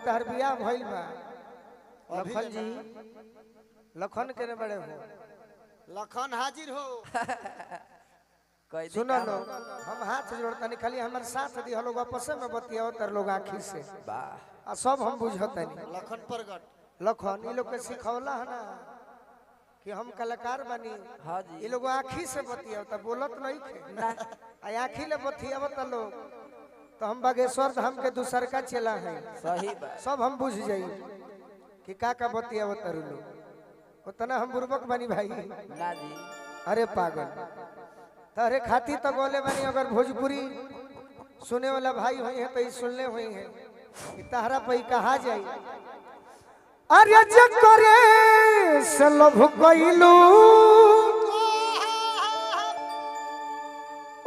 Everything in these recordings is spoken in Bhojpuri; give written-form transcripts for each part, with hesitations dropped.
तार बियाह भइल बा लखन जी लखन के बड़े हो लखन हाजिर हो सुनो लो हम हाथ जोड़ता नहीं खाली हमारे साथ दी लोग आपस में बतियाओ तर लोग आँखी से आ सब हम बुझता नहीं लखन प्रगट लखन ये लोग के सिखौला है ना कि हम कलाकार बनी हाँ जी ये लोग आँखी से बतियाओ तब बोलत नहीं थे आँखी ले बतियाओ त लोग तो हम बागेश्वर धाम के दूसर का चला है सही बात सब हम बुझ जाई कि का बतियाओ तरु लोग उतना हम बुर्बक बनी भाई ना जी अरे पागल तारे खाती तो बोले बनी अगर भोजपुरी सुने वाला भाई हुई है तो ये सुनने हुई है कि तारा पे कहा जाए अरे जकरे से लभ कइलू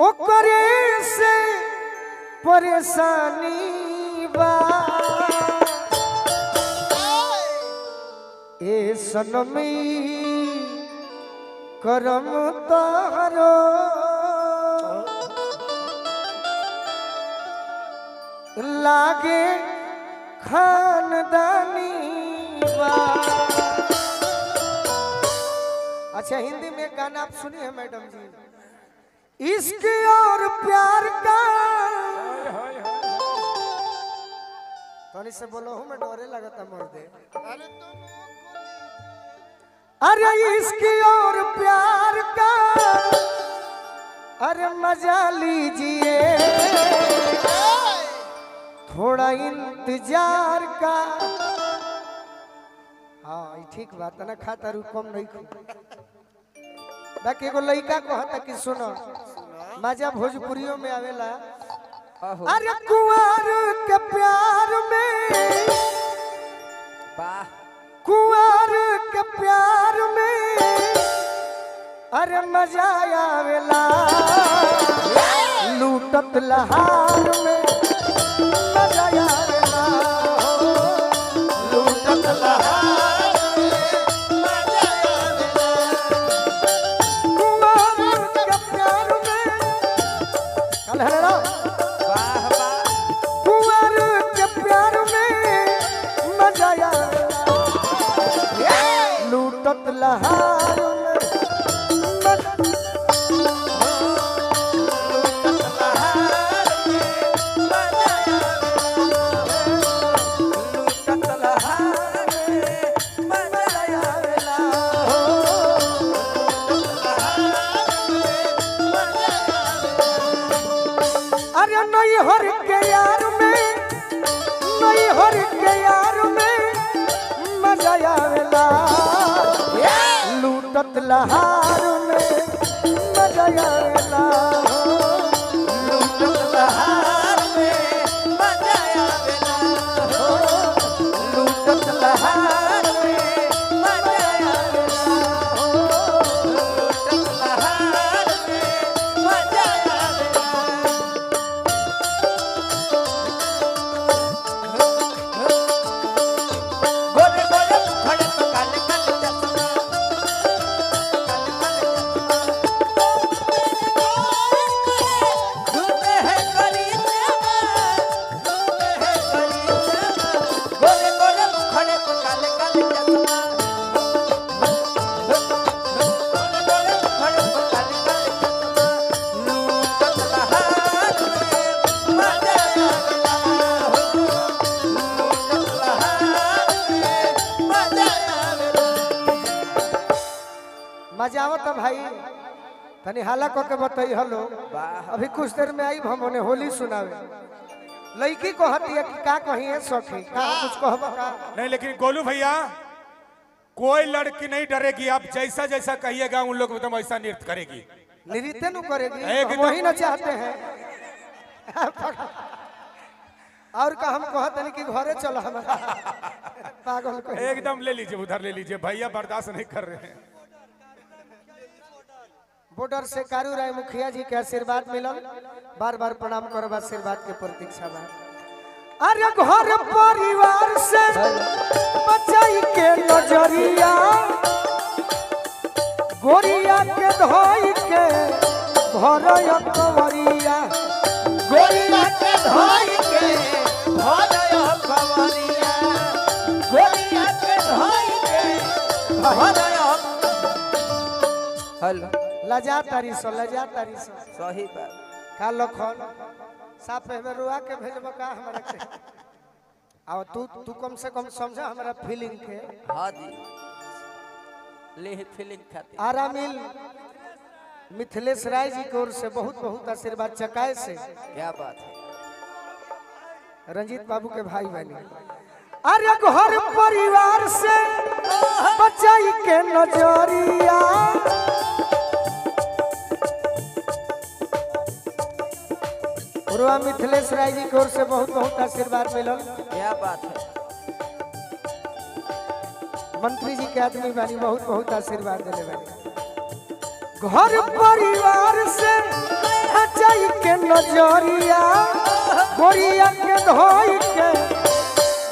ओकरे से परेशानी बा ए सनमी करम तारो लागे खानदानी बा। अच्छा हिंदी में गाना आप सुनिए मैडम जी इश्क और प्यार का थोड़ी से बोलो हूँ मैं डोरे लगता मर दे अरे इश्क और प्यार का अरे मजा लीजिए थोड़ा इंतजार का हाँ ठीक बात है ना खाता रू कम नहीं खू बाकी एगो लड़का कहता कि सुनो मजा भोजपुरियों में आवेला अरे कुंवर के प्यार में वाह कुंवर के प्यार में अरे मजा आवेला लूटत लहार में मजा आवेला लूटत लहार में मजा आवेला कुंवर के प्यार में कल है ना वाह वाह कुंवर के प्यार में मजा आवेला लूटत लहार में अरे नहीं हर के यार में नहीं हर के यार में मजा आवेला लूटत लहार में मजा आवेला लूटत लहार में मजा आवेला लूटत लहार में मजा आवेला लूटत लहार में मजा आवेला गोरे गोरे खड़े तो काले काले चश्मा झूठे हैं करीब झूठे हैं करीब गोरे गोरे खड़े तो काले काले चश्मा गोरे गोरे खड़े तो काले काले चश्मा लूटत लहार में मजा आवेला लूटत लहार में मजा आवेला मजा आवता भाई तनी हाला को के बताई हलो वाह अभी कुछ देर में आई हम उन्हें होली सुनावे लड़की को हती है कि का कही है सखी का कुछ कहबा का नहीं लेकिन गोलू भैया कोई लड़की नहीं डरेगी आप जैसा जैसा कहिएगा उन लोग एकदम ऐसा नृत्य करेगी नृत्य नु करेगी एकदम। हम वही ना चाहते हैं और का हम कहते नहीं कि घरे चलो हमारा पागल को एकदम ले लीजिए उधर ले लीजिए भैया बर्दाश्त नहीं कर रहे हैं बॉर्डर से कारू राय मुखिया जी के आशीर्वाद मिलल बार बार प्रणाम करब आशीर्वाद के प्रतीक्षा बा अरे घर परिवार से बचाई के नजरिया गोरिया के धोई के भरय कवरिया गोरिया के धोई के भरय कवरिया हेलो लजा तारी सो लजा तारी सो सही बात का लखन साफ में रुआ के भेजब का हमरा के आओ तू कम से कम समझा हमरा फीलिंग के हाँ जी ले फीलिंग खाती आरामिल मिथिलेश राय जी की ओर से बहुत बहुत आशीर्वाद चकाए से क्या बात है रंजीत बाबू के भाई बनी अरे घर परिवार से बचाई के नजरिया रुआ मिथिलेश राय जी की ओर से बहुत बहुत आशीर्वाद मिलल क्या बात है मंत्री जी के आदमी बानी बहुत बहुत आशीर्वाद दिले बानी घर परिवार से बचाई के नजरिया गोरिया के धोई के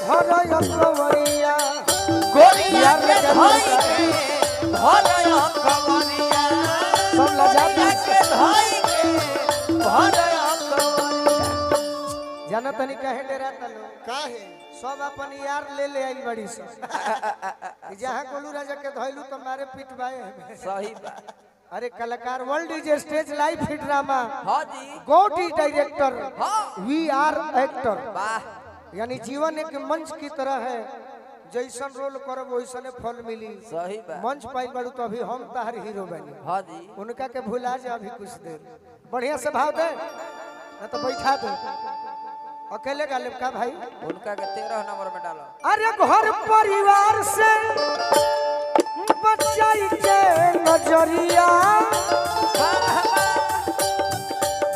भरया कवरिया गोरिया के धोई के भरया कवरिया सब लजा के धोई के भरया जाना तनी कहे डेरा तलो काहे सब अपन यार ले आइल बड़ी सब जहाँ गोलू राजा के धोइलू तो मारे पिटवाए सही बात अरे कलाकार world is stage live hit drama हाँ जी गॉड इज डायरेक्टर हाँ वी आर एक्टर वाह यानी जीवन एक मंच की तरह है जैसन रोल करब वैसने फल मिली सही बात मंच पाई बड़ू तो अभी हम तार हीरो बनी हाँ जी उनका के भुला जा अभी कुछ देर बढ़िया से भाव दे ना तो बैठा दे अकेले गालिब का भाई उनका के 13 नंबर में डालो अरे घर परिवार से बचाई के नजरिया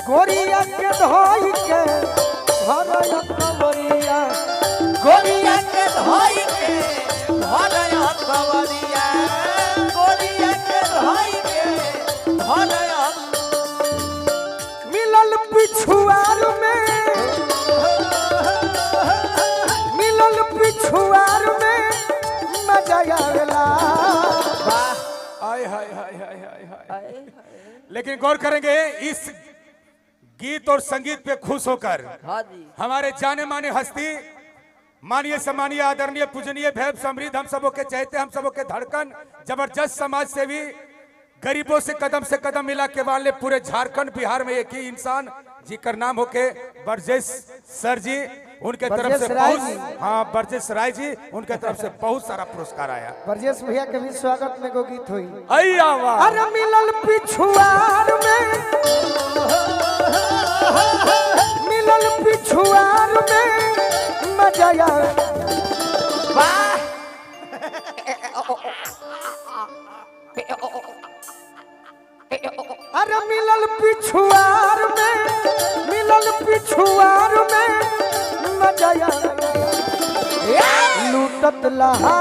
गोरिया के धोई के भरया कवरिया गोरिया के धोई के भरया कवरिया गोरिया के धोई के भरया मिलल पिछुआर में मजा आवेला हाय हाय हाय हाय हाय हाय लेकिन गौर करेंगे इस गीत और संगीत पे खुश होकर हाँ जी हमारे जाने माने हस्ती माननीय सम्मानीय आदरणीय पूजनीय भैव समृद्ध हम सबों के चहते हम सबों के धड़कन जबरदस्त समाज सेवी गरीबों से कदम मिला के वाले पूरे झारखंड बिहार में एक ही इंसान जिकर नाम होके बरजेश सर जी उनके तरफ से बहुत बरजेश राय जी उनके तरफ से बहुत सारा पुरस्कार आया बरजेश भैया के भी स्वागत में गो गीत हुई अय्या वाह अरे मिलल पिछुआर में मजा आवे वाह अरे मिलल पिछुआर में मजा आवे लूटत लहा